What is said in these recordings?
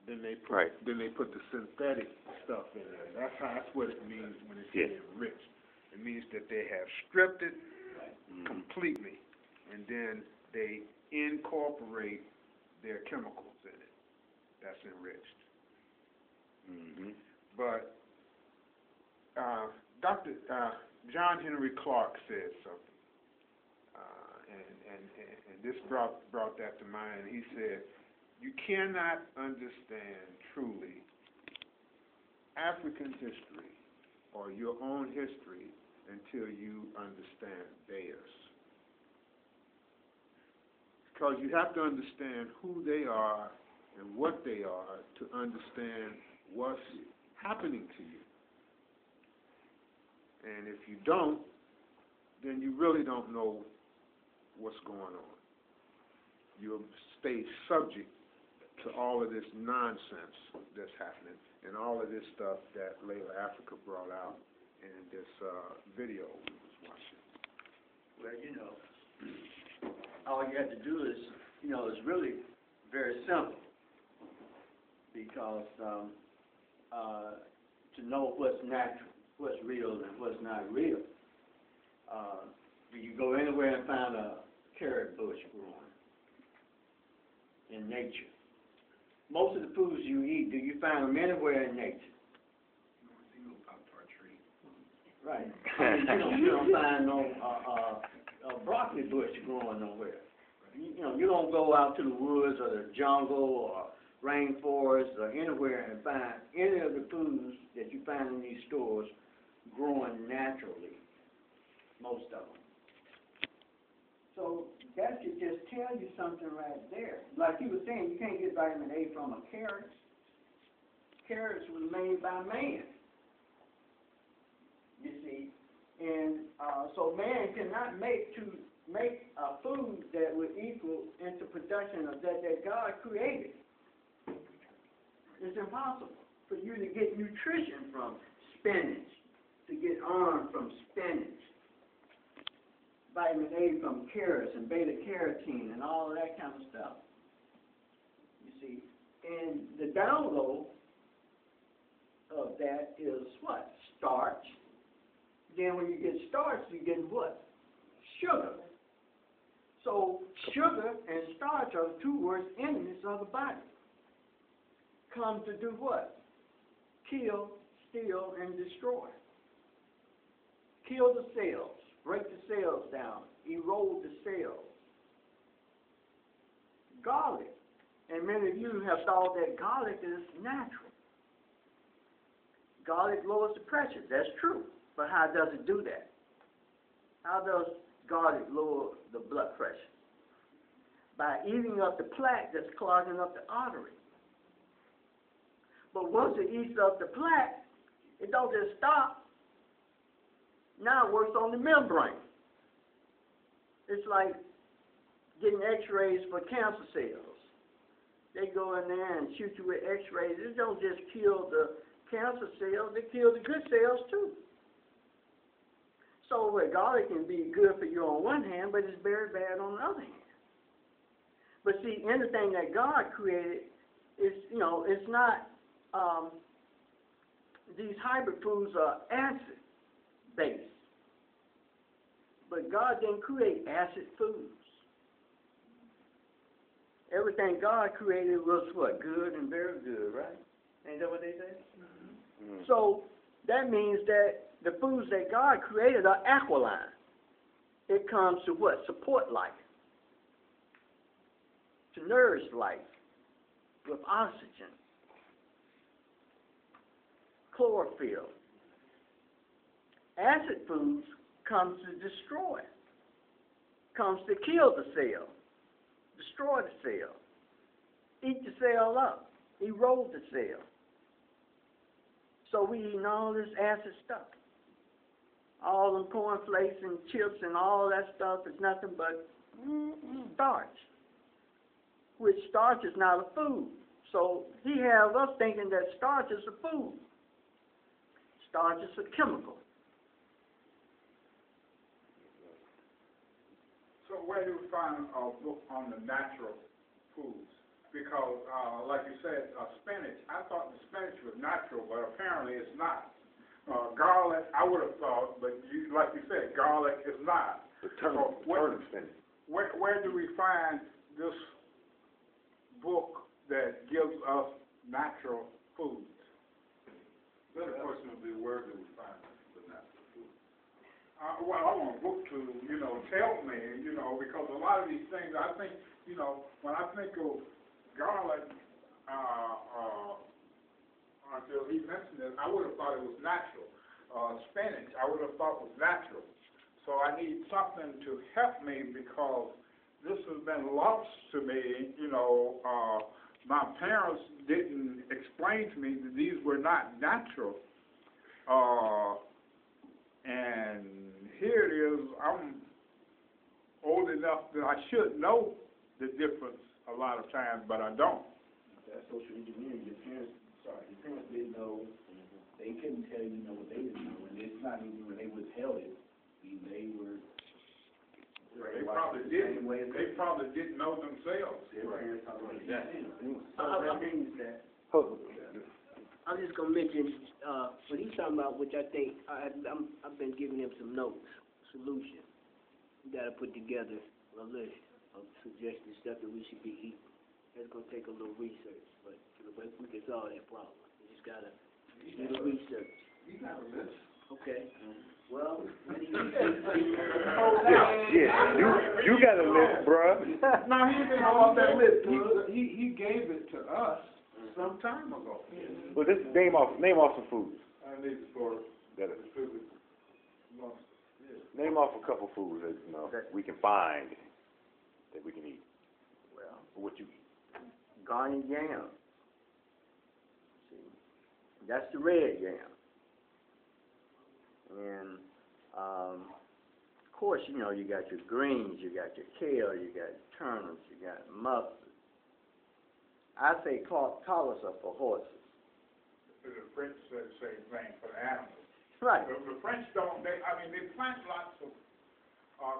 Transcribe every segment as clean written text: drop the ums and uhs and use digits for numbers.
Then they put the synthetic stuff in there. That's what it means when it's enriched. It means that they have stripped it completely, and then they incorporate their chemicals in it. That's enriched. But Dr. John Henry Clark said something, and this brought that to mind. He said, "You cannot understand truly African history or your own history until you understand theirs. Because you have to understand who they are and what they are to understand what's happening to you. And if you don't, then you really don't know what's going on. You'll stay subject to all of this nonsense that's happening and all of this stuff that Layla Africa brought out in this video we was watching." Well, all you have to do is, it's really very simple, because to know what's natural, what's real, and what's not real, you can go anywhere and find a carrot bush growing in nature. Most of the foods you eat, do you find them anywhere in nature? Right. You don't find no broccoli bush growing nowhere. You don't go out to the woods or the jungle or rainforest or anywhere and find any of the foods that you find in these stores growing naturally, most of them. So that should just tell you something right there. Like you were saying, you can't get vitamin A from a carrot. Carrots was made by man, you see. And so man cannot make a food that would equal into production of that God created. It's impossible for you to get nutrition from spinach, to get iron from spinach, vitamin A from carrots and beta-carotene and all of that kind of stuff. You see, and the download of that is what? Starch. Then when you get starch, you get what? Sugar. So sugar and starch are the two worst enemies of the body. Come to do what? Kill, steal, and destroy. Kill the cells. Break the cells down, erode the cells. Garlic, and many of you have thought that garlic is natural. Garlic lowers the pressure, that's true, but how does it do that? How does garlic lower the blood pressure? By eating up the plaque that's clogging up the artery. But once it eats up the plaque, it don't just stop. Now it works on the membrane. It's like getting x-rays for cancer cells. They go in there and shoot you with x-rays. It don't just kill the cancer cells, they kill the good cells too. So garlic can be good for you on one hand, but it's very bad on the other hand. But see, anything that God created is, it's not, these hybrid foods are acid-based. But God didn't create acid foods. Everything God created was what? Good and very good, right? Ain't that what they say? Mm-hmm. So that means that the foods that God created are alkaline. It comes to what? Support life. To nourish life with oxygen, chlorophyll. Acid foods comes to destroy, comes to kill the cell, destroy the cell, eat the cell up, erode the cell. So we eating all this acid stuff. All them cornflakes and chips and all that stuff is nothing but starch, which starch is not a food. So he has us thinking that starch is a food. Starch is a chemical. So where do we find a book on the natural foods? because, like you said, spinach, I thought the spinach was natural, but apparently it's not. Garlic, I would have thought, but like you said, garlic is not. The turnip spinach. Where do we find this book that gives us natural foods? The other question would be, where do we find the natural food? Well, I want a book to, tell me, because a lot of these things, I think, when I think of garlic, until he mentioned it, I would have thought it was natural. Spinach, I would have thought was natural. So I need something to help me because this has been lost to me, my parents didn't explain to me that these were not natural. And here it is, I'm old enough that I should know the difference a lot of times, but I don't. That's social engineering. Your parents didn't know. They couldn't tell you, what they didn't know. And it's not even when they withheld it. They were. They probably didn't know themselves. Their parents probably didn't. So that means that. I'm just gonna mention what he's talking about, which I think I've been giving him some notes, solution. We gotta put together a list of suggested stuff that we should be eating. That's gonna take a little research, but we can solve that problem. We just gotta do the research. You got a list. Okay. Well, You got a list, bruh. No, he didn't know on that list. He gave it to us some time ago. Well, just name off some foods. I need to for That name off a couple foods that we can find that we can eat. Well, What you eat? garnet yam. See, that's the red yam. And, of course, you got your greens, you got your kale, you got turnips, you got mustard. I say collards are for horses. the French say the same thing for the animals. Right. The French don't, they plant lots of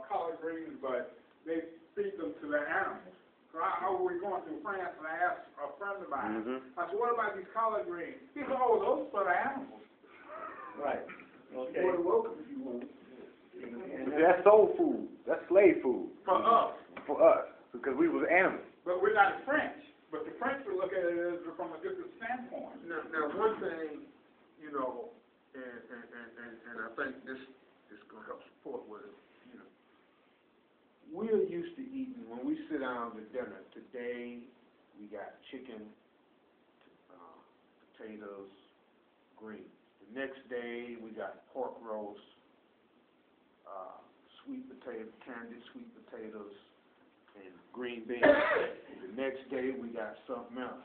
collard greens, but they feed them to their animals. So I was going to France and I asked a friend of mine, I said, what about these collard greens? He said, oh, those are for the animals. Right. Okay. You're welcome if you want. That's soul food. That's slave food. For us. For us, because we was animals. But we're not French. But the French would look at it as from a different standpoint. Now one thing, and I think this is going to help support what it, we're used to eating, when we sit down to dinner, today we got chicken, potatoes, greens. The next day we got pork roast, sweet potato, candied sweet potatoes, and green beans. The next day we got something else.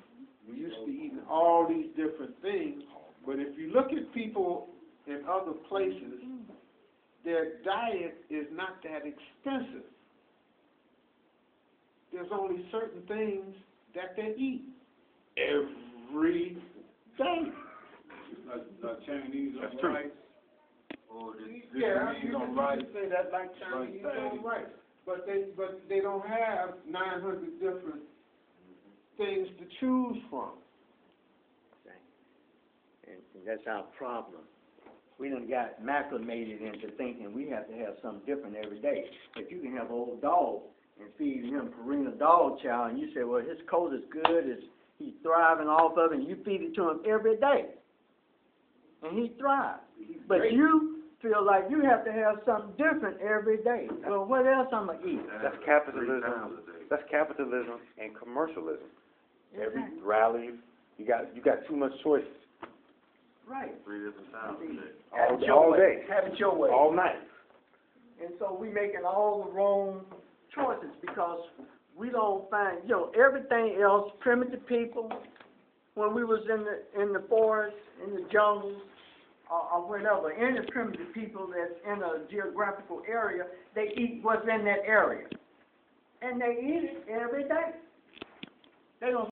We used to eating all these different things, but if you look at people in other places, their diet is not that expensive. There's only certain things that they eat every day. Chinese That's true. rice, or Yeah, you don't say that like Chinese on rice, but they don't have 900 different things to choose from. And that's our problem. We done got acclimated into thinking we have to have something different every day. If you can have an old dog and feed him Purina dog chow, and you say, well, his coat is good, he's thriving off of it, and you feed it to him every day, and he thrives. But you feel like you have to have something different every day. Well, what else I'm going to eat? That's capitalism. That's capitalism and commercialism. Every rally, you got too much choices. Right. 3 different times a day. All day. Have it your way. All night. And so we making all the wrong choices because we don't find, everything else, primitive people, when we was in the forest, in the jungles, or whatever, any primitive people that's in a geographical area, they eat what's in that area. And they eat it every day. They don't